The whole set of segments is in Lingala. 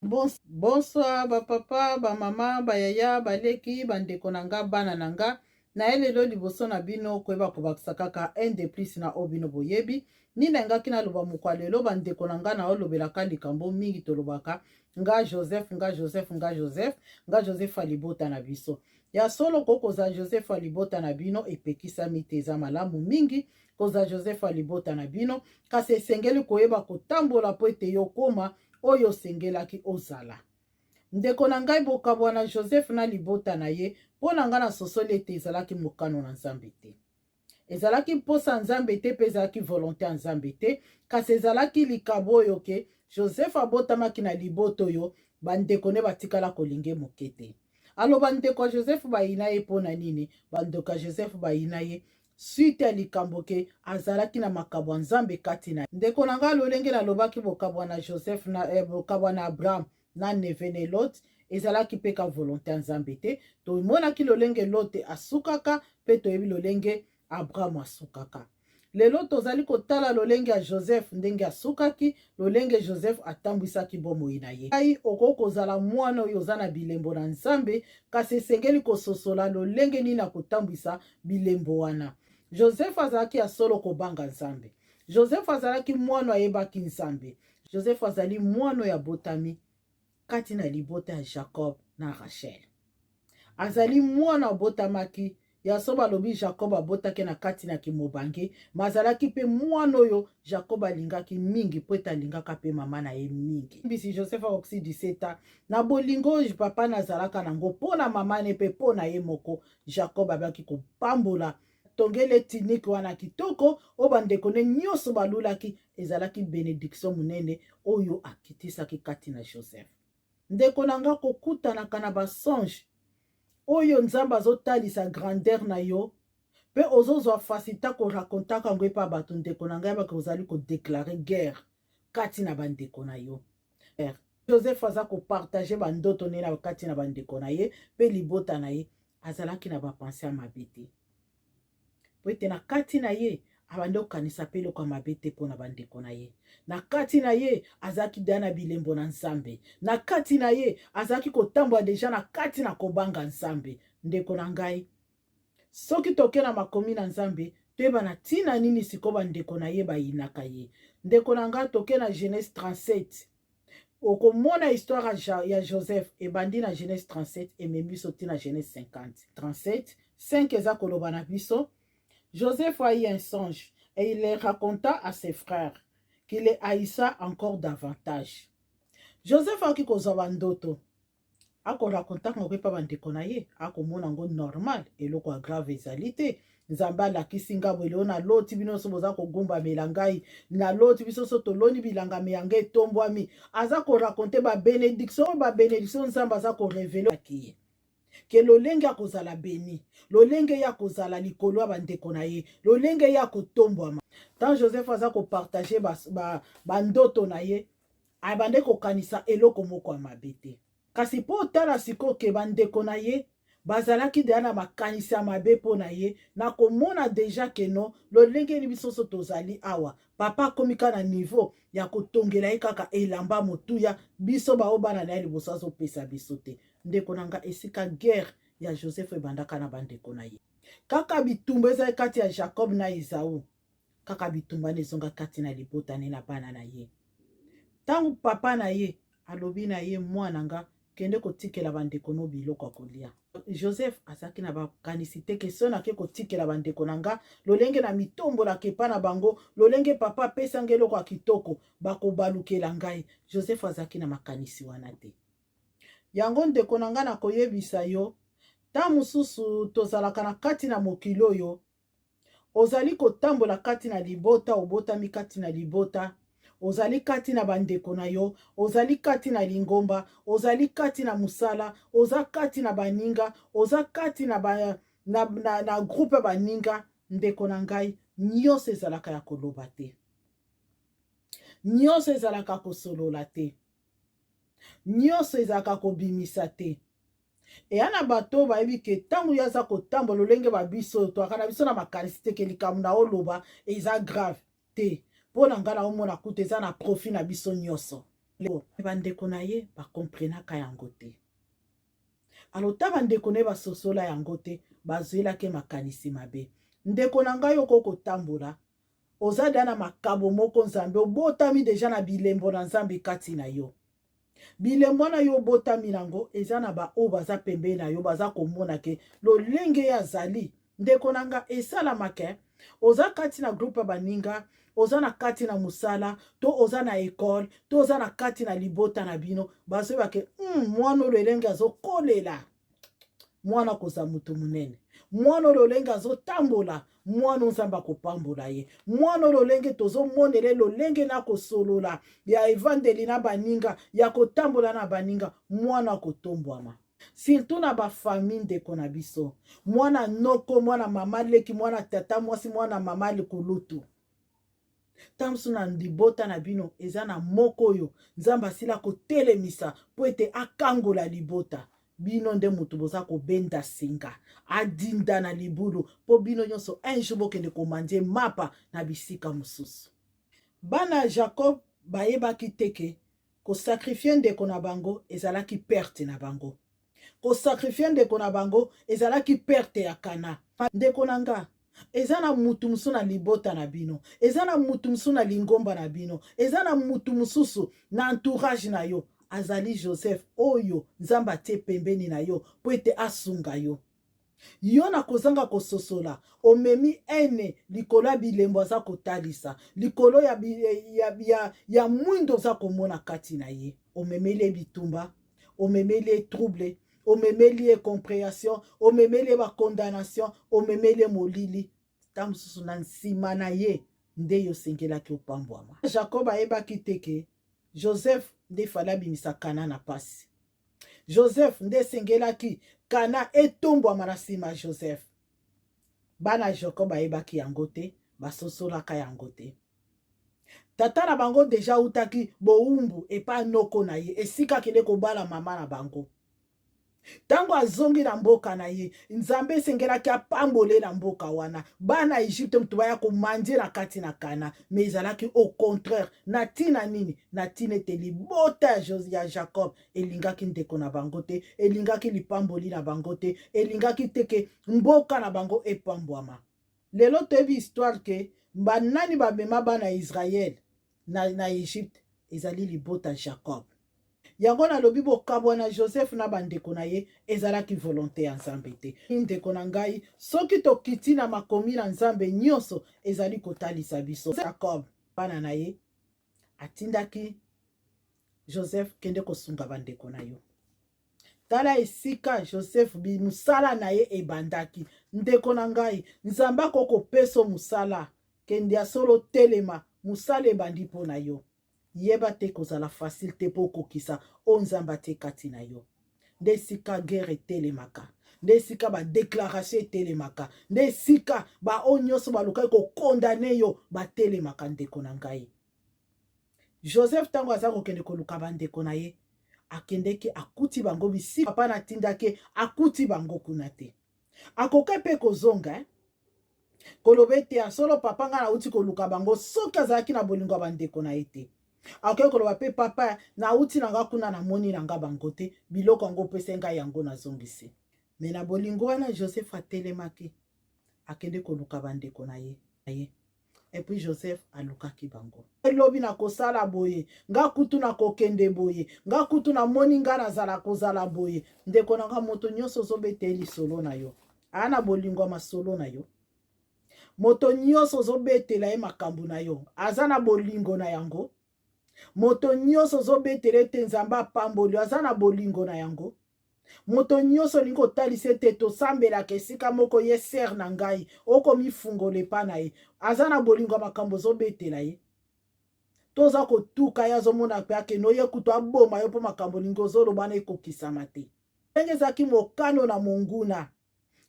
Bonsoir ba papa, ba mama, ba yaya, ba leki, bandeko nanga, bana nanga. Na elelo liboso na bino koyeba kobakisa kaka un de plus na obino boyebi. Ni na nga kina loba mukwa lelo bandeko nanga na olobelaka likambo mingi tolobaka. Nga Joseph, nga Joseph, nga Joseph, nga Joseph alibota na biso. Ya solo koza Joseph alibota na bino epekisa miteza malamu mingi. Koza Joseph alibota na bino. Kasi esengeli koyeba kotambola po ete yokoma oyo sengelaki ozala. Ndeko na ngai bokabwa na Joseph na libota na ye, mpo na ngai na sosoli ete ezalaki mokano na Nzambe te. Ezalaki mposa Nzambe te mpe ezalaki volonté ya Nzambe te, kasi ezalaki likabo oyo ke Joseph abotamaki na libota oyo bandeko ne batikala kolinge moke te. Alo bandeko ya Joseph bayina ye mpo na nini? Bandeko ya Joseph bayina ye suite ya likambo ke azalaki na makabo ya Nzambe kati na ndeko na ngai lolenge nalobaki bokabwa na Joseph na bokabwa na Abraham na neve ne Lot ezalaki mpe ka volonté ya Nzambe te. Tomonaki lolenge Lot asukaka mpe toyebi lolenge Abraham asukaka. Lelo tozali kotala lolenge ya Joseph ndenge asukaki, lolenge Joseph atambwisaki bomoi na ye. Ai oko kozala mwana oyo oza na bilembo na Nzambe, kasi esengeli kososola lolenge nini akotambwisa bilembo wana. Joseph azalaki ya solo kobanga Nzambe. Joseph azalaki mwana ayebaki Nzambe. Joseph azali mwana ya botami kati na libota ya Jacob na Rachel. Azali mwana abotamaki ya so balobi Jacob abotaki na kati na kimobange, mazalaki pe mwana oyo Jacob alingaki mingi po ete alingaka pe mama na ye mingi. Bisi Joseph akoki 17 na bolingo papa nazalaka nango mpo na mama ne pe mpo na ye moko. Jacob abaki kopambola tongele tiniki wana kitoko o bandeko ne nyonso balulaki ezalaki benediction munene oyo akitisaki kati na Joseph. Ndeko nanga kokutanaka na basonge oyo Nzambe azotalisa grandeur na yo pe ozozwa fasita korakontaka yango epa bato ndeko na ngai baka ozali kodeklare guerre kati na bandeko na yo. Joseph aza kopartage bandoto ne na kati na bandeko na ye pe libota na ye azalaki na bapense ya mabe te. Po ete na kati na ye abandi kokanisa mpe eloko ya mabe te mpo na bandeko na ye. Na kati na ye azalaki deja na bilembo na Nzambe. Na kati na ye azalaki kotambola deja na kati na kobanga Nzambe. Ndeko na ngai soki toke na makomi na Nzambe toyeba na ntina nini sikoyo bandeko na ye bayinaka ye. Ndeko na ngai toke na Genèse 37 okomona histoire ya Joseph ebandi na Genèse 37 ememi biso tina Genèse 50. 37 5 eza koloba na biso Joseph a eu un songe et il le raconta à ses frères qu'il les haïssa encore davantage. Joseph a kozwa bandoto akorakonta ngo pa bandeko na ye akomona ngo normal eloko ya grave ezali te. Nzambe alakisi nga boye na loti bino so boza kogumbamela ngai na loti biso so toloni bilanga meyanga etombwami aza korakonte babenediction Nzambe aza korevele akiye ke lolenge ya kozala beni, lolenge ya kozala likolo ya bandeko na ye, lolenge ya kotombwama. Tant Joseph aza kopartage bandoto na ye abande kokanisa eloko moko ya mabe te. Kasi po tala siko ke bandeko na ye bazalaki deja na makanisi ya mabe po na ye na komona deja ke no lolenge ni biso so tozali awa papa akomika na niveau ya kotongela ye kaka elamba motuya biso baobana na ye liboso azopesa biso te. Ndeko na nga esika guerre ya Joseph ebandaka na bandeko na ye kaka bitumba ezali kati ya Jacob na Esau kaka bitumba nezonga kati na libota ne na bana na ye. Tangu papa na ye alobi na ye mwana nga kende kotikela bandeko no biloko ya kolia. Joseph azaki na bakanisi te ke so nake kotikela bandeko na nga lolenge na mitombola kepa na bango lolenge papa apesa nga eloko ya kitoko bakobalukela ngai. Joseph azaki na makanisi wana te. Yango ndeko na nga na koyebisa yo ta mosusu tozalaka na kati na mokili oyo ozali kotambola kati na libota obotami kati na libota ozali kati na bandeko na yo ozali kati na lingomba ozali kati na musala oza kati na baninga oza kati na groupe baninga ndeko na ngai nyonso ezalaka ya koloba te nyonso ezalaka kosolola te nyonso ezalaka kobimisa te. Eya na bato bayebi ke tango yo aza kotambola lolenge babiso toaka na biso na makanisi te ke likambo na oloba eza grave te mpo na ngai na omona kuta eza na profit na biso nyonso. bandeko na ye bakomprenaka yango te. Alota bandeko ne basosola yango te, bazwelaki makanisi mabe. Ndeko na ngai oko kotambola, oza da na makabo moko nzambe, obotami deja na bilembo na nzambe kati na yo. Bilembo na yo obotami nango, eza na ba o baza pembe na yo, baza komona ke lolenge ya zali. Ndeko na nga esalamaka, oza kati na groupe baninga, oza na kati na musala, to oza na ekole, to oza na kati na libota na bino, bazoyeba ke mwana lolenge azokolela, mwana koza mutu munene, mwana lolenge azotambola, mwana nzambe akopambola ye, mwana lolenge tozomonele lolenge na kosolola ya evandeli na baninga, ya kotambola na baninga, mwana akotombwama. Surtout na ba famille ndeko na biso, mwana noko, mwana mama leki, mwana tata mwasi, mwana mama likulutu. Tamsu na libota na bino eza na moko oyo nzambe asila kotelemisa po ete akangola libota. Bino nde mutu boza kobenda singa, adinda na libulu, po bino nyonso un jour bokende komandie mapa na bisika mosusu. Bana Jacob bayebaki teke kosakrifie ndeko na bango ezalaki perte na bango. Kosakrifie ndeko na bango ezalaki perte ya kana. Ndeko na nga eza na mutu musu na libota na bino, eza na mutu musu na lingomba na bino, eza na mutu mususu na entourage na yo, azali Joseph oyo nzamba te pembeni na yo po ete asunga yo. Yo na kozanga kososola, omemi ene likolo ya bilembo aza kotalisa, likolo ya mwindo za komona kati na ye. Omemeli bitumba, omemeli trouble, omemeli compréhension, omemeli ba condamnation, omemeli molili. Tamususu na nsima na ye nde yo sengelaki opambwama. Jacob ayebaki teke Joseph nde fala bimisa kana na pasi. Joseph nde sengelaki kana etombwama na nsima Joseph. Bana Jacob ayebaki yango te, basosolaka yango te. Tata na bango deja utaki boumbu epa noko na ye, esika kende kobala mama na bango. Tango azongi na mboka na ye, nzambe esengelaki apambole na mboka wana. Bana Egypte mutu baya komandie na kati na kana, mais ezalaki au contraire. Na tina nini? Na tina ete libota ya Jacob elingaki ndeko na bango te, elingaki lipamboli na bango te, elingaki teke mboka na bango epambwama. Lelo toyebi histoire ke banani babema bana Israël na Egypte ezali libota Jacob. Yango na lobi bokabwa na Joseph na bandeko na ye ezalaki volonté ya nzambe te. Ndeko na ngai soki tokiti na makomi na nzambe nyonso ezali kotalisa biso. Jacob bana na ye atindaki Joseph kende kosunga bandeko na yo. Tala esika Joseph musala na ye ebandaki. Ndeko na ngai nzambe akokopesa musala kende ya solo telema musala ebandi mpo na yo. Yeba te kozala facile te po kokisa o nzamba te kati na yo. Nde sika guerre telemaka, nde sika ba déclaration telemaka, nde sika ba o nyonso balukai ko condamner yo ba telemaka ndeko na ngai. Joseph tango aza kokende koluka bandeko na ye, akendeki akuti bango bisika papa na tindake akuti bango kuna te. Akoke pe kozonga kolobe te solo papa nga na uti koluka bango soki azalaki na bolingo bandeko na ye te. Akoke koloba pe papa na uti na nga kuna na moni na nga bango te, biloko yango pesa ngai yango na zongisi. Me na bolingo wana Joseph atelemaki akende koluka bandeko na ye. Et puis Joseph alukaki bango. Elobi na kosala boye, nga kutu na kokende boye, nga kutu na moni nga nazala kozala boye. Ndeko na nga moto nyonso zobeteli solo na yo. Ana bolingo masolo na yo. Moto nyonso zobetela ye makambu na yo. Azana bolingo na yango. Moto nyonso zobetele te nzambe apamboli azana bolingo na yango. Moto nyonso lingo talise te tosambela kesika moko ye ser na ngai oko mifungole pa na ye azana bolingo makambo zobetela ye. Toza kotuka ya zomona pe akeno ye kutu aboma yo po makambo lingo zoloba na ekokisama te. Ndenge ezaki mokano na monguna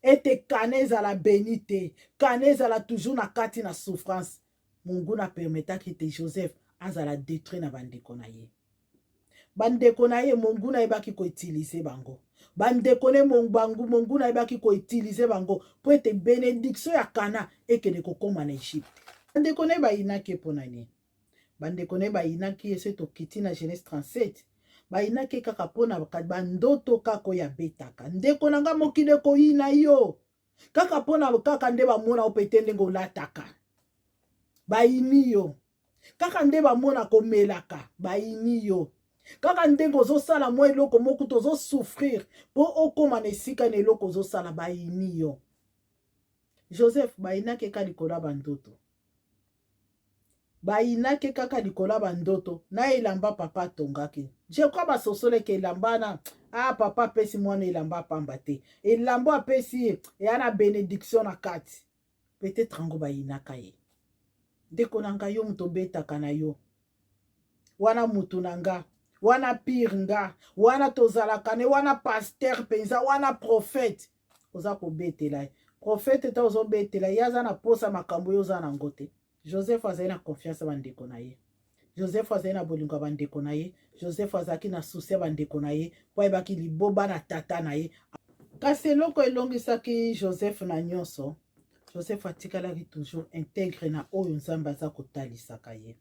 ete kana ezala beni te, kana ezala toujours na kati na souffrance. Monguna permetaki te Joseph azala détruit na bandeko na ye. Bandeko na ye monguna ebaki ko utiliser bango. Bandeko ne monguna ebaki ko utiliser bango po ete bénédiction ya kana ekende kokoma na Egypte. Bandeko ne bayinaki pona ni. bandeko na ye bayinaki ese tokiti na Genèse 37 bayinaki kaka mpona bandoto kaka oyo abetaka. Ndeko na nga mokili ekoyina yo kaka mpona kaka nde bamona opete ndenge olataka, bayini yo. Kaka nde bamona komelaka, bayini yo. Kaka ndenge ozosala mwa eloko moko tozosouffrir mpo okóma na esika na eloko ozosala, bayini yo. Joseph bayinaki kaka likolo ya bandoto, bayinaki kaka likolo ya bandoto na elamba papa atongaki. Je crois basosoleke elamba na papa apesi mwana elamba apamba te, elamba apesi eya na bénédiction na kati. Peut-être ango bayinaka ye. Ndeko na nga yo mutu obetaka na yo, wana mutu na nga, wana pire nga, wana tozalaka ne, wana pasteur penza, wana prophète, oza kobetela ye. Prophète ta ozobetela ye aza na posa makambo yo oza nango te. Joseph azali na confiance bandeko na ye, Joseph azali na bolingo ya bandeko na ye, Joseph azalaki na susi ya bandeko na ye mpo ayebaki liboba na tata na ye. Kasi eloko elongisaki Joseph na nyonso, Joseph atikalaki toujours intègre na oyo Nzambe aza kotalisaka ye.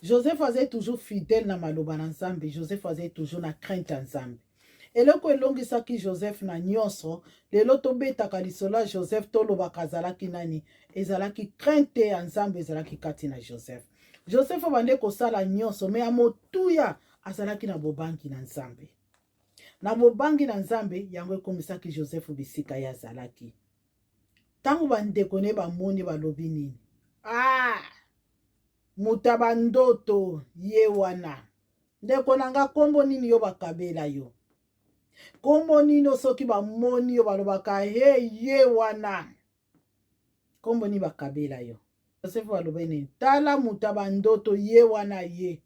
Joseph azali toujours fidèle na maloba na Nzambe, Joseph azali toujours na crainte ya Nzambe. Eloko elongisaki Joseph na nyonso, lelo tobetaka lisolo ya Joseph tolobaka azalaki nani, ezalaki crainte ya Nzambe ezalaki kati na Joseph. Joseph abande kosala nyonso me ya motuya azalaki na bobangi na Nzambe. Na bobangi na Nzambe yango ekomisaki Joseph bisika ye azalaki. Tango bandeko ne bamoni balobi nini, muta bandoto ye wana, ndeko na nga kombo nini yo bakabela yo, kombo nini soki bamoni yo balobaka he ye wana, kombo nini bakabela yo. Joseph balobi nini, tala muta bandoto ye wana ye,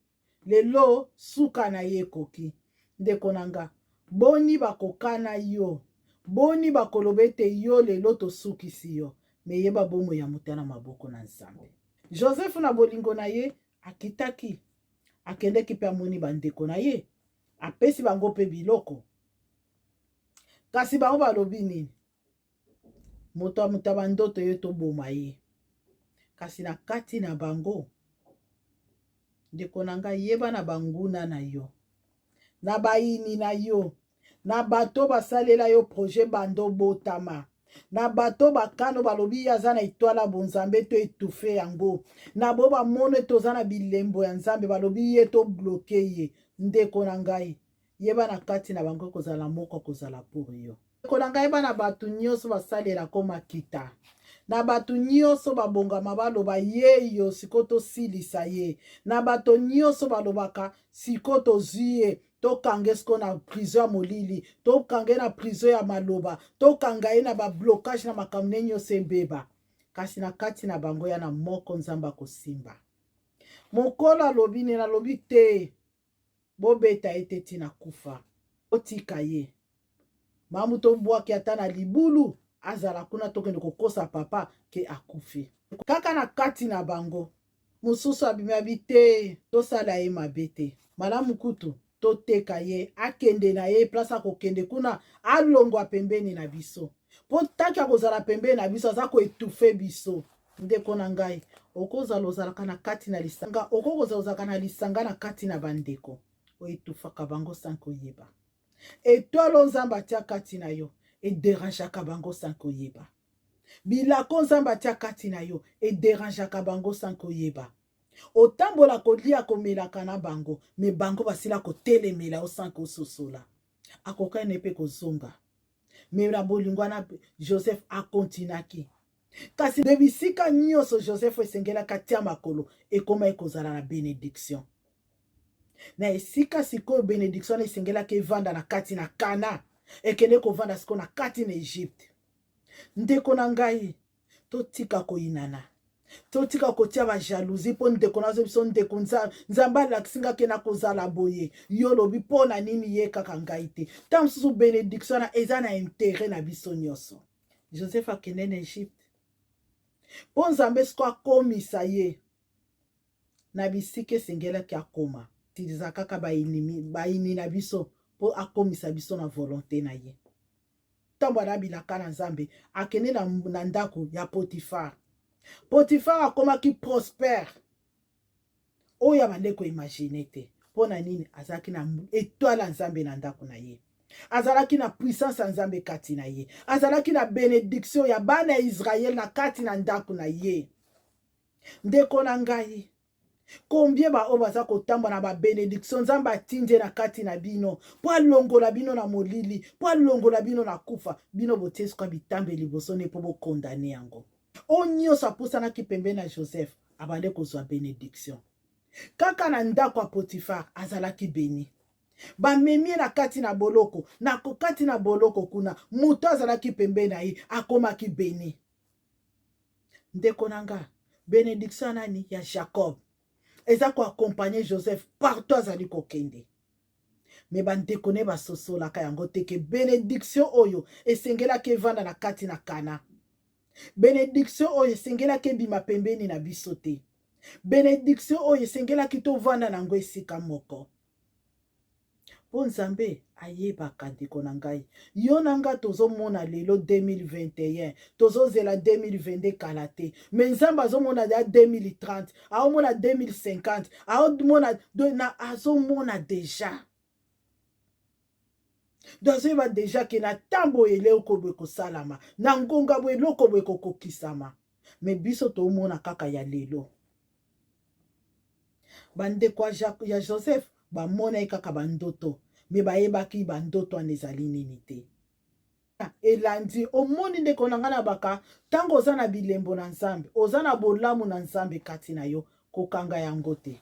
lelo suka na ye koki. Ndeko na nga boni bakokana yo, boni bakoloba ete yo lelo tosukisi yo, me yeba bomo ya muta na maboko na Nzambe. Joseph na bolingo na ye akitaki, akendeki mpe amoni bandeko na ye, apesi bango mpe biloko. Kasi bango balobi nini, moto ya muta bandoto ye toboma ye. Kasi na kati na bango, ndeko na nga yeba na banguna na yo, na bayini na yo, na bato basalela yo projet bando botama, na bato bakano balobi aza na etwala bonzambe to etufe yango, na bo bamono toza na bilembo ya Nzambe balobi ye to bloke ye. Ndeko na ngai yeba na kati na bango kozala moko kozala pour yo. Ndeko na ngai yeba na bato nyonso basalela ko makita, na bato nyonso babongama baloba ye yo siko tosilisa ye, na bato nyonso balobaka siko tozwi ye tokange siko na prison ya molili, tokange na prison ya maloba, tokanga ye na bablokage na makambo ne nyonso ebeba. Kasi na kati na bango ya na moko Nzambe akosimba. Mokolo alobi nini, alobi te bobeta ye te tina kufa, otika ye mamu tobwaki ata na libulu azala kuna tokende kokosa papa ke akufi. Kaka na kati na bango mosusu abimi abi te tosala ye mabe te, malamu kutu toteka ye akende na ye place akokende kuna alongwa pembeni na biso, po taki akozala pembeni na biso aza koetufe biso. Ndeko na ngai okozala ozalaka na kati na lisanga, okokozala ozalaka na lisanga na kati na bandeko oetufaka bango sanko yeba. Etwalo Nzambe atia kati na yo ederangeaka bango sanko yeba. Bilako Nzambe atia kati na yo ederangeaka bango sanko yeba. Otambola kolia komelaka na bango, me bango basila kotelemela osanko ososola. Akoka nepe kozonga. Me na bolingo na Joseph akontinaki. Kasi debisika nyonso Joseph esengelaka tia makolo ekoma ekozala na bénédiction. Na esika sikoyo bénédiction esengelaka evanda na kati na Kana, ekende kovanda siko na kati na Egypte. Ndeko na ngai totika koyinana, totika kotia ba jalousie po ndeko nazo biso ndeko Nzambe alakisingaki na kozala boye, yo lobi po na nini ye kaka ngai te. Ta mosusu bénédiction na eza na intérêt na biso nyonso. Joseph akende na Egypte po Nzambe siko akomisa ye na bisika esengelaki akoma. Tiliza kaka baini na biso po akomisa biso na volonté na ye. Tambo anabilaka na Nzambe akende na ndako ya Potifar. Potifar akomaki prospère. oyo bandeko imagine te mpona nini azalaki na étoile ya nzambe na ndako na ye, azalaki na puissance ya nzambe kati na ye, azalaki na bénédiction ya bana ya Israël na kati na ndako na ye. Ndeko na ngai, combien baoyo baza kotambola na babénédiction nzambe atindi na kati na bino mpo alongola bino na molili, mpo alongola bino na kufa, bino botie suka bitambe liboso ne mpo bokondane yango. Oyo nyonso apusanaki pembeni na Joseph abande kozwa bénédiction. Kaka na ndako ya Potifar azalaki beni. Bamemie na kati na boloko, na kokati na boloko kuna moto azalaki pembeni na ye akomaki beni. Ndeko na nga, bénédiction nani ya Jacob eza koakompagne Joseph partout azali kokende. Me bandeko ne basosolaka yango teke bénédiction oyo esengelaki evanda na kati na Kana. Bénédiction oyo esengelaki ebima pembeni na biso te. Bénédiction oyo esengelaki tovanda nango esika moko. Po Nzambe ayebaka ndeko na ngai. Yo na nga tozomona lelo 2021, tozozela 2022 kala te. Me Nzambe azomona ya 2030, aomona 2050, azomona deja. Dozoyeba deja ke na tambo eloko boye kosalama, na ngonga boye eloko boye kokokisama. Me biso tomona kaka ya lelo. Bandeko ya Joseph bamona kaka bandoto, me bayebaki bandoto wana ezali nini te. Elandi omoni ndeko na nga na baka tango oza na bilembo na Nzambe, oza na bolamu na Nzambe kati na yo, kokanga yango te.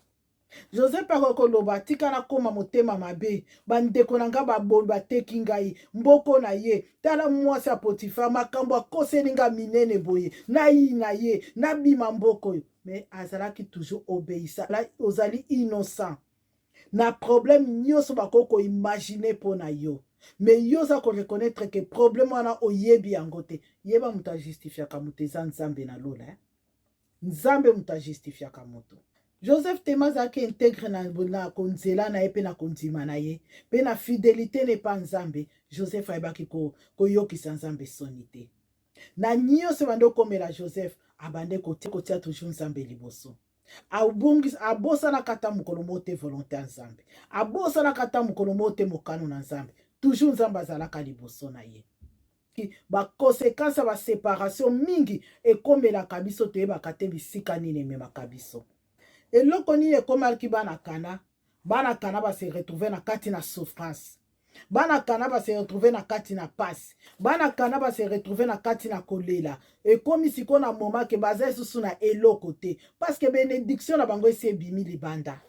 Joseph akokoloba tika na koma motema mabe, bandeko na nga bateki ngai mboko na ye, tala mwasi ya Potifar makambo akoseli nga minene boye, na ye nabima mboko yo. Mais azalaki toujours obéissant, ozali innocent. Na problème nyonso bakoko imaginer pona yo. Mais yo za ko reconnaître que problème wana oyebi yango te. Yeba muta justifiaka muta eza Nzambe na lola. Nzambe muta justifiaka muta. Joseph temazaki intègre na konzela na ye pe na kondima na ye. Pe na fidélité ne pa Nzambe. Joseph ayebaki koyokisa Nzambe soni te. Na nyonso bando komela Joseph abande kotia toujours Nzambe liboso. Abosana kata mokolo mote volonté ya Nzambe. Abosana kata mokolo mote mokano na Nzambe. Toujours Nzambe azalaka liboso na ye. Ba conséquence ba séparation mingi ekomelaka biso toyebaka te bisika nini ememaka biso. Eloko nini ekomaki bana Kana ba se retrouver na kati na souffrance. Bana Kana ba se retrouver na kati na pasi. Bana Kana ba se retrouver na kati na kolela. E komi siko na moma ke baza susu na eloko te. Parce que bénédiction na bango esi ebimi libanda.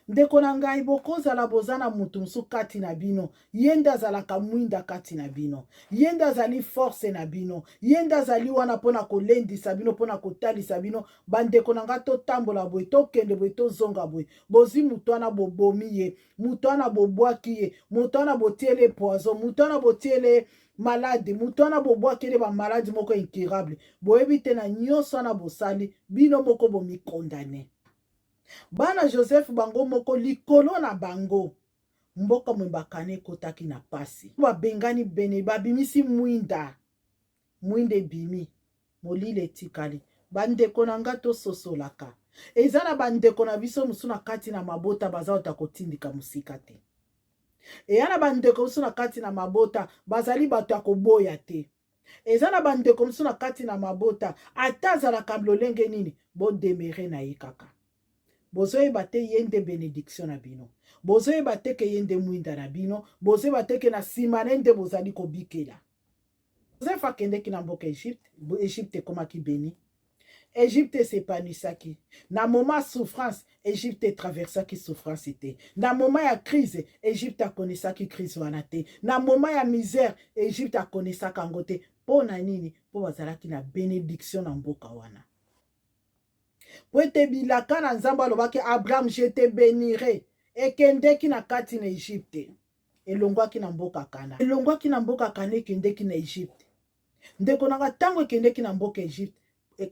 Ndeko na ngai bokozala bozana mutu musu kati na bino. Yenda azalaka mwinda kati na bino. Yenda azali force na bino. Yenda azali wana pona kolendisa bino, pona kotalisa bino. Bandeko na nga totambola boye, tokende boye, tozonga boye. Bozi mutu wana bobomi ye. Mutu wana bobwaki ye. Mutu wana botiele poison. Mutu wana botiele malade. Mutu wana bobwaki ba malade moko incurable. Boyebi te na nyonso wana bosali. Bino moko bomi condamné. Bana Joseph bango moko likolo na bango mboka mwembakane kotaki na pasi. Babengani bene babimisi mwinda bimi molile tikali. Bandeko na nga tososolaka. Eza na bandeko na biso musu na kati na mabota baza otakotindika musika te. Eya na bandeko musu na kati na mabota bazali bato ya koboya te. Eza na bandeko musu na kati na mabota ata azalaka lolenge nini bo demere na ye kaka. Bozoyeba te yende bénédiction na bino. Bozoyeba te ke yende mwinda na bino. Bozoyeba te ke na simane nde bozali kobikela. Joseph akendeki na mboka Egypte. Egypte ekomaki beni. Egypte s'épanouissaki. Na moment souffrance, Egypte traversaki souffrance te. Na moment ya crise, Egypte akonisaki crise wana te. Na moment ya misère, Egypte akonisaka yango te. Po na nini? Po bazalaki na bénédiction na mboka wana. Po ete bilaka na Nzambe alobaki Abraham, je te bénirai. Ekendeki na kati na Egypte. Elongwaki na mboka Kana. Elongwaki na mboka Kana ekendeki na Egypte. Ndeko nanga tango ekendeki na mboka Egypte,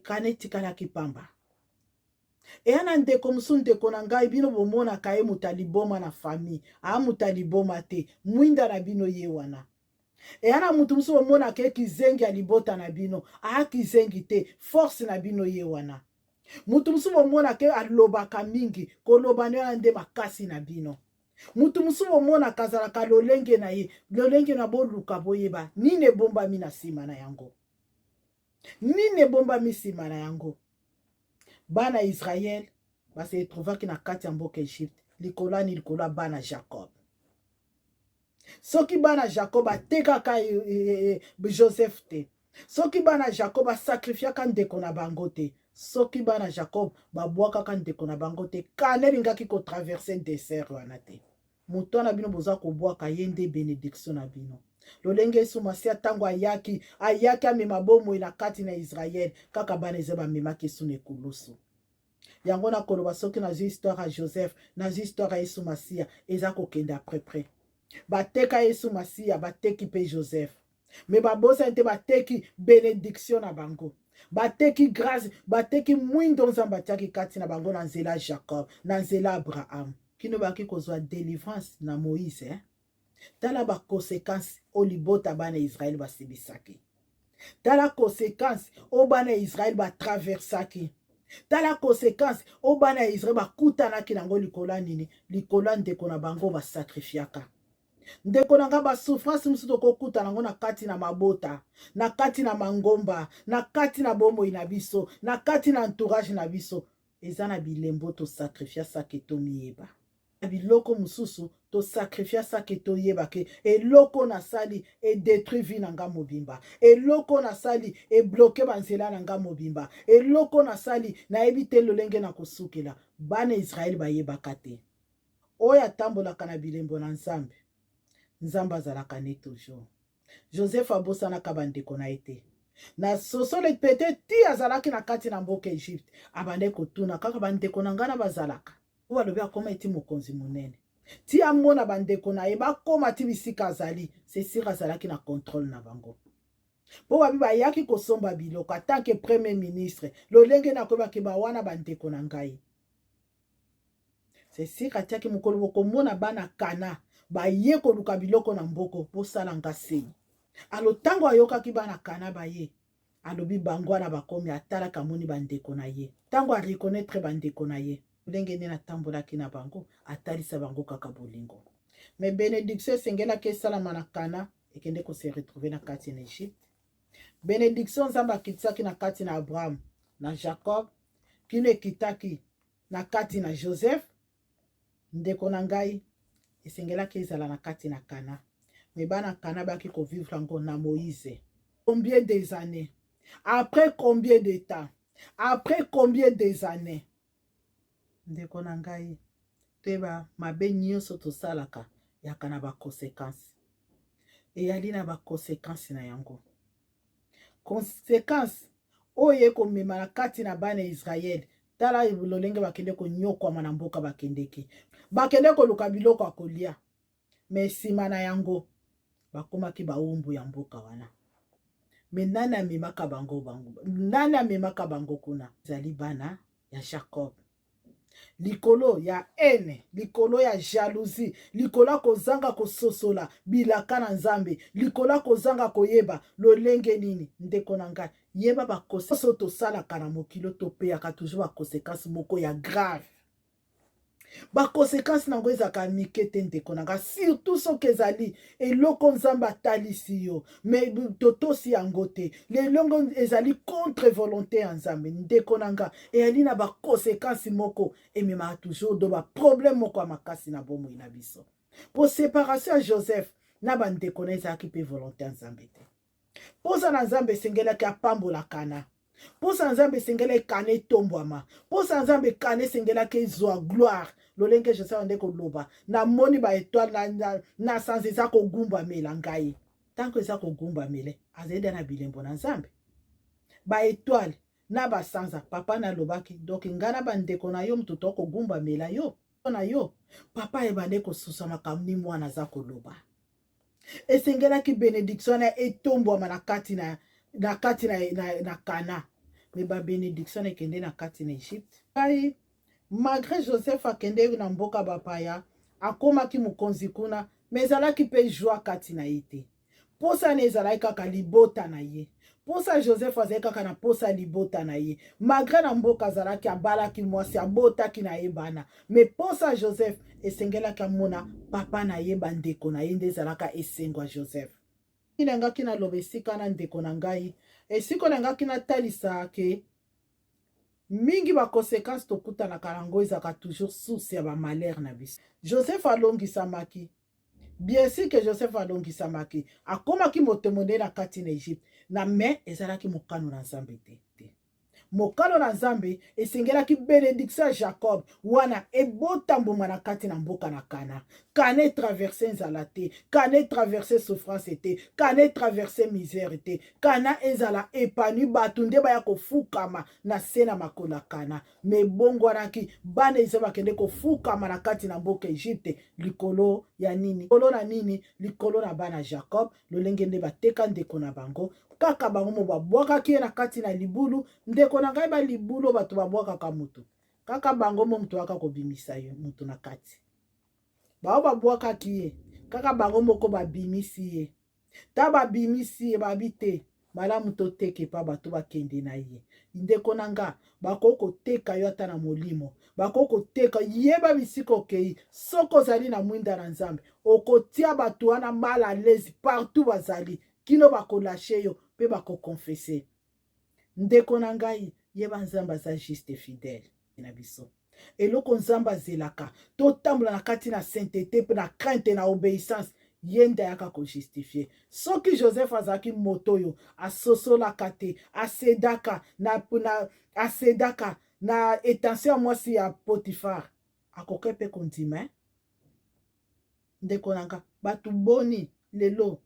Kana etikalaki pamba. Eya na ndeko musu ndeko na ngai bino bomonaka ye mutu aliboma na famille. Mutu aliboma te. Mwinda na bino ye wana. Eya na mutu musu bomonaka ye kizengi alibota na bino. Kizengi te. Force na bino ye wana. mutu mosusu bomona ke alobaka mingi koloba nde wana nde makasi na bino. Mutu mosusu bomona kazalaka lolenge na ye, lolenge na boluka boyeba nini ebombami na nsima na yango, nini ebombami nsima na yango. Bana Israel base etrouvaki na kati ya mboka Egypte likolani likola bana Jacob. Soki bana Jacob atekaka Joseph te, soki bana Jacob asacrifiaka ndeko na bango te, soki bana Jacob babwakaka ndeko na bango te, kane lingaki kotraverse desert wana te. Moto na bino boza kobwaka ye nde bénédiction na bino. Lolenge Yesu Masia tango ayaki amema bomoi na kati na Israel, kaka bana Israel bamemaki Yesu na ekulusu. Yango na koloba soki na histoire ya Joseph, na histoire ya Yesu Masia, eza kokende après. Bateka Yesu Masia, bateki pe Joseph. Me babosa nte bateki bénédiction na bango. Bateki grâce, bateki mwindo nzambe atiaki kati na bango na nzela Jacob, na nzela Abraham. Kino baki kozwa délivrance na Moïse, tala ba conséquence o libota bana Israël basibisaki. Tala conséquence o bana Israël ba traversaki. Tala conséquence o bana Israël ba kutanaki nango likola nini, likola ndeko na bango ba sacrifiaka. Ndeko nanga ba souffrance musuto kokuta nango na kati na mabota, na kati na mangomba, na kati na bomoi na biso, na kati na entourage na biso. Eza na bilembo to sacrifia sake to miyeba. Biloko mususu to sacrifia sake to yeba ke eloko na sali e détruit vie nanga mobimba, eloko na sali e bloqué banzela nanga mobimba, eloko na sali na ebite lolenge na kosukela. Bana Israël ba yebaka te. Oya tambolaka na bilembo na Nzambe, Nzambe azalaka ne toujours. Joseph abosanaka bandeko na ete na sosole peut-être ti azalaki na kati na mboka Egypte, abande kotuna kaka bandeko na ngana bazalaka. Owa lobi akoma eti mokonzi monene. Ti amona bandeko na ye bakoma ti bisika azali, c'est sûr azalaki na contrôle na bango. Po babi bayaki kosomba biloko en tant que premier ministre, lolenge na koyebaki bawana bandeko na ngai. C'est sûr atiaki mokolo bokomona bana Kana baye koluka biloko na mboko posala nga sei. Alo tango ayokaki bana Kana baye, alobi bango wana bakomi atalaka moni bandeko na ye. Tango a reconnaître bandeko na ye, lolenge nde na tambolaki na bango, atalisa bango kaka bolingo. Mais bénédiction esengelaki esalama na Kana, ekende ko se retrouver na kati na Egypte. Bénédiction Nzambe akitisaki na kati na Abraham, na Jacob, kino ekitaki na kati na Joseph, ndeko na ngai, esengelaki ezala na kati na Kana. Mais bana Kana baki ko vivre encore na Moïse. Combien des années? Après combien de temps? Après combien des années? Ndeko na ngai, teba mabe nyonso tosalaka yaka na ba conséquences. Eyali na ba conséquences na yango. Conséquence oye komema na kati na bana Israël, tala lolenge bakende konyokwama na mboka bakendeki. Bakende koluka biloko ya kolia. Mais nsima na yango bakomaki baumbu ya mboka wana. Mais nani amemaka bango? Nani amemaka bango kuna? Ezali bana ya Jacob. Likolo ya haine, likolo ya jalousie, likolo kozanga kososola bilaka na Nzambe, likolo kozanga koyeba lolenge nini. Ndeko na ngai, yeba ba kososo to sala kana mokilo to peyaka toujours ba conséquences moko ya grave. Ba conséquences nango ezaka mikete ndeko na ngai, surtout soki ezali eloko Nzambe atalisi yo, mais totosi yango te. Lelongo ezali contre volonté ya Nzambe, ndeko na ngai, eyali na ba conséquences moko ememaka toujours do ba problème moko ya makasi na bomoi na biso. Po séparation ya Joseph na bandeko na ezalaki pe volonté ya Nzambe te. Posa na Nzambe esengelaki apambola Kana. Posa Nzambe esengelaki Kana etombwama. Posa Nzambe Kana esengelaki ezwa gloire. Lolenge Joseph ande koloba na moni ba étoile na sanza eza kogumbamela ngai. Tanko eza kogumbamele azende na bilembo na Nzambe. Ba étoile na ba sanza papa na lobaki donc ngana bandeko na yo mtuto kogumbamela yo na yo. Papa ebande kosusa makamni mwana za koloba. Esengelaki bénédiction na etombwama na kati na Kana. Mais ba bénédiction ekende na kati na Egypte. Ai malgré Joseph akende na mboka bapaya, akomaki mokonzi kuna, mais ezalaki pe joie kati na ye te. posa na ezalaki kaka libota na ye. Posa Joseph azalaki kaka na posa libota na ye. Malgré na mboka azalaki abalaki mwasi abotaki na ye bana. Me posa Joseph esengelaki amona papa na ye bandeko na ye nde ezalaka esengwa Joseph. Ningaki na loba esika na ndeko na ngai. Esiko ningaki na talisa ke mingi ba conséquences tokutanaka nango ezaka toujours source ya ba malheur na biso. Joseph alongisamaki. Bien sûr que Joseph alongisamaki. Akomaki motemone na kati na Egypte. Na me ezalaki mokano na Nzambe te. Mokano na Nzambe esengelaki bénédiction ya Jacob wana ebota mbuma na kati na mboka na Kana. Kana traverser nzala te, Kana traverser souffrance te, Kana traverser misère te. Kana ezala épanoui bato nde baya kofukama na se na makola Kana. Me bongwanaki bana Israël bakende kofukama na kati na mboka Egypte likolo ya nini? Likolo na nini? Likolo na bana Jacob lolenge nde bateka ndeko na bango. Kaka bango mo babwakaki ye na kati na libulu ndeko na ngai ba libulu bato babwakaka mutu kaka bango mo mutu aka kobimisa ye mutu na kati bao babwakaki ye kaka bango moko babimisi ye ta babimisi ye babi te malamu toteke pa bato bakende na ye ndeko na nga bako koteka yo ata na molimo bako koteka yeba bisika okei soko ozali na mwinda na Nzambe okotia bato wana mal à l'aise partout bazali kino bakolashe yo pe bakokonfese ndeko na ngai yeba Nzambe aza juste fidèle na biso eloko Nzambe azelaka totambola na kati na sainteté pe na crainte na obéissance ye nde ayaka kojustifie soki Joseph azalaki moto oyo asosolaka te asedaka na etanse ya mwasi ya Potifar akoke mpe kondima ndeko na nga bato boni lelo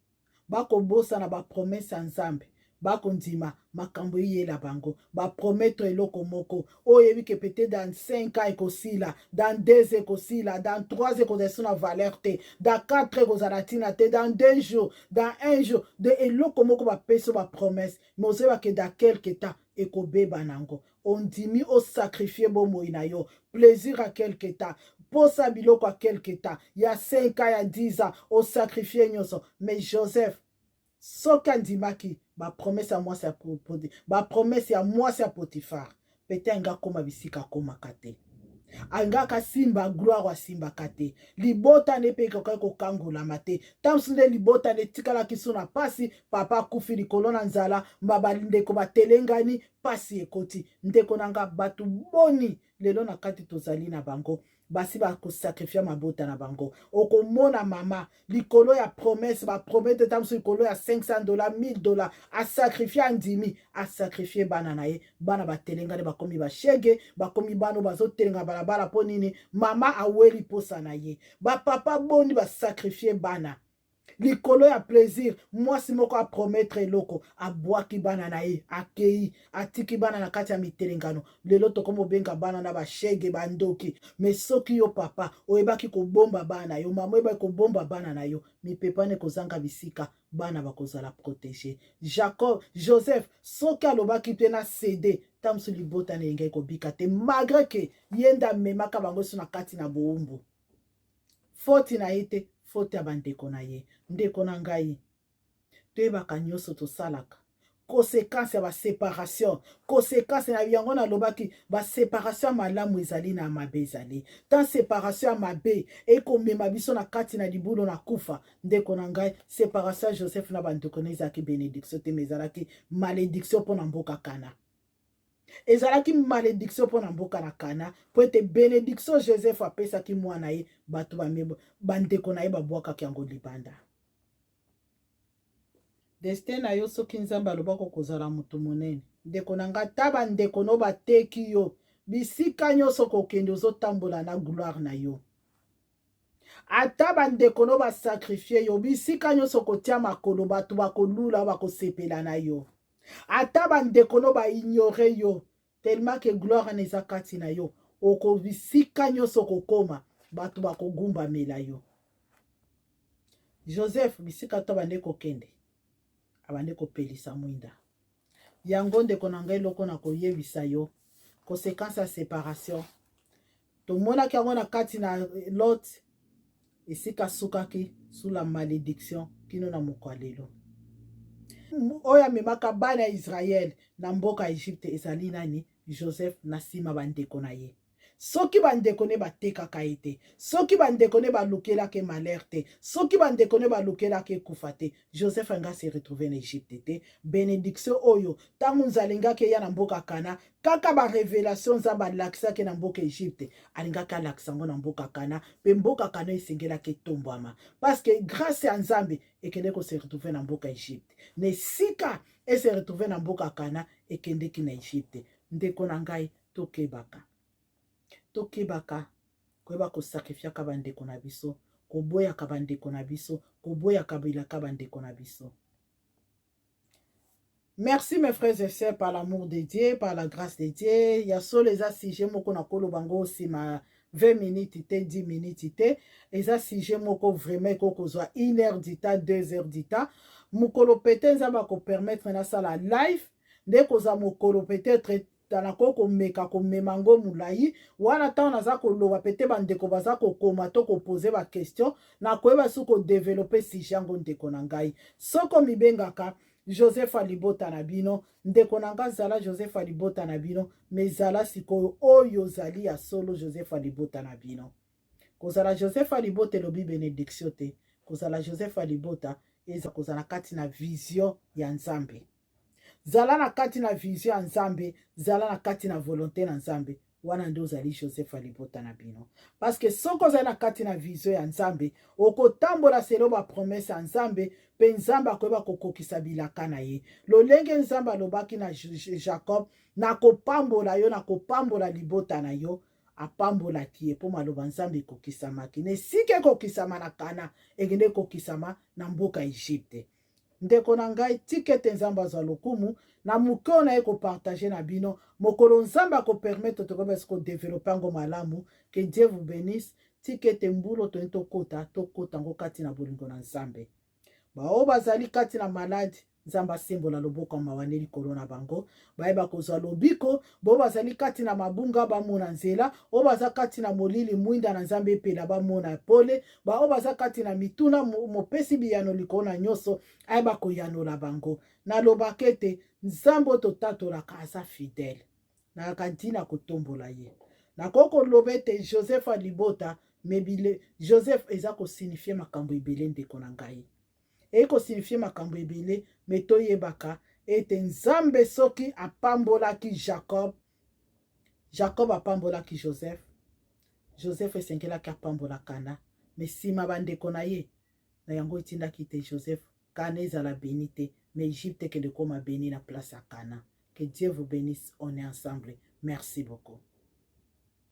bakobosana bapromese ya Nzambe bakondima makambo yela bango bapromettre eloko moko oyebi ke peut-être dans 5 ans ekosila dans 2 ekosila dans 3 ekozala na valeur te dans 4 ekozala tina te dans 2 jours dans 1 jour de eloko moko bapeso bapromese mais ozoyeba ke dans quelque temps ekobeba nango ondimi osacrifie bomoi na yo plaisir à quelque temps posa biloko à quelque temps ya 5 ans ya 10 ans osacrifie nyonso mais Joseph soki andimaki bapromese ya mwasi ya Potifar pete anga koma bisika akomaka te angaka simba gloire asimbaka te libota nde mpe ekokai kokangolama te ntanso nde libota nde etikalaki so na pasi papa akufi likolo na nzala bandeko batelengani pasi ekoti ndeko na nga bato boni lelo na kati tozali na bango basi bakosakrifia mabota na bango okomona mama likolo ya promese bapromete ntanso likolo ya $500 $1000 asakrifie andimi asakrifie bana na ye bana batelengani bakomi bashege bakomi bana bazotelenga balabala mpo nini mama aweli posa na ye bapapa boni basakrifie bana likolo ya plaisir mwasi moko apromettre eloko abwaki bana na ye akei atiki bana na kati ya mitelengano lelo tokomobenga bana na bashege bandoki mais soki yo papa oyebaki kobomba bana yo mama oyebaki kobomba bana na yo mipepane kozanga bisika bana bakozala protege Joseph soki alobaki mpe na cede ntanso libota na yengai kobika te malgré ke ye nde amemaka bango so na kati na bowumbu foti na ye te faute ya bandeko na ye ndeko na ngai toyebaka nyonso tosalaka conséquence ya baséparation conséquence na yango nalobaki baséparation ya malamu ezali na mabe ezali tant séparation ya mabe ekomema biso na kati na libulu na kufa ndeko na ngai séparation ya Joseph na bandeko na ezalaki bénédiction te me ezalaki malédiction mpo na mboka Kana ezalaki malédiction mpo na mboka na Kana po ete bénédiction Joseph apesaki mwana ye bato bandeko na ye babwakaki yango libanda destin na yo soki Nzambe alobaki kozala moto monene ndeko na nga ta bandeko no bateki yo bisika nyonso kokende ozotambola na gloire na yo ata bandeko no basakrifie yo bisika nyonso kotia makolo bato bakolula bakosepela na yo ata bandeko no baignore yo tellement ke gloire na eza kati na yo okobisika nyonso kokoma bato bakogumbamela yo Joseph bisika to bande kokende abande kopelisa mwinda yango ndeko na ngai eloko na koyebisa yo conséquence ya séparation tomonaki yango na kati na Lot esika sukaki sous la malédiction kino na moko lelo oyo amemaka bana ya Israel na mboka Egypte ezali nani? Joseph na nsima bandeko na ye. Soki bandeko ne batekaka ye te, soki bandeko ne balukelaki malheur te, soki bandeko ne balukelaki ekufa te, Joseph anga se retrouve na Egypte te. Bénédiction oyo ntango nzalingaki eya na mboka Kana, kaka barevelation nzambe alakisaki na mboka Egypte, alingaki alakisa yango na mboka Kana, mpe mboka Kana esengelaki etombwama parce que grâce ya nzambe ekende ko se retrouve na mboka Egypte. Na esika ese retrouve na mboka Kana ekendeki na Egypte. Ndeko na ngai tokebaka koyeba kosacrifiaka bandeko na biso, koboyaka bandeko na biso, koboyaka bilaka bandeko na biso. Merci mes frères et sœurs, par l'amour de Dieu, par la grâce de Dieu. Ya solo eza sujet moko na kolo bango sima 20 minutes te 10 minutes te. Eza sujet moko vraiment kokozwa 1 heure du temps, 2 heures du temps. Mokolo pete nzamba ko permettre na sala live. Nde koza mokolo peut-être tala ko meka ko memango mulai wana ta naza ko loba pete bandeko baza ko koma to ko poser ba question na koyeba su ko développer sujet ngo ndeko na ngai. Soko mibengaka Joseph Alibota na bino, ndeko nanga zala Joseph Alibota na bino, mezala sikoyo oyo zali ya solo Joseph Alibota na bino. Kozala Joseph Alibota lobi bénédiction te, kozala Joseph Alibota eza kozala kati na vision ya Nzambe. Zala na kati na vision ya Nzambe, zala na kati na volonté na Nzambe. Wana nde ozali Joseph Alibota na bino. Parce que soko ozali na kati na vision ya Nzambe, okotambola selo ba promesse ya Nzambe, pe Nzambe akoyeba kokokisa bilaka na ye. Lolenge Nzambe alobaki na Jacob, na kopambola yo, na kopambola libota na yo, apambolaki ye po maloba Nzambe ekokisamaki. Ne sike kokisama na Kana, ekende kokisama na mboka Egypte. Ndeko na ngai tikete Nzambe azwa lokumu na mukeo na ye kopartage na bino mokolo Nzambe akopermettre tokobesa kodevelope ngo malamu. Que Dieu vous bénisse. Tikete mbulo tokota ngo kati na bolingo na Nzambe. Bao bazali kati na maladi Nzamba simbola loboko mawane likolo na bango bayeba kozwa lobiko bo bazali kati na mabunga bamona nzela o baza kati na molili mwinda na Nzambe epela bamona pole ba o baza kati na mituna mopesi biyano likolo na nyoso ayeba koyanola bango na lobakete Nzambe totatolaka aza fidèle na kantina kotombola ye na koko lobete Joseph Alibota mebile Joseph eza ko signifier makambo ebele ndeko na ngai eko signifie makambo ebele meto yebaka ete Nzambe soki apambolaki Jacob apambolaki Joseph esengelaki apambola Kana mesima bandeko na ye na yango etindaki te Joseph Kana ezala béni te mais Egypte kende koma béni na place ya Kana. Que Dieu vous bénisse, on est ensemble. Merci beaucoup.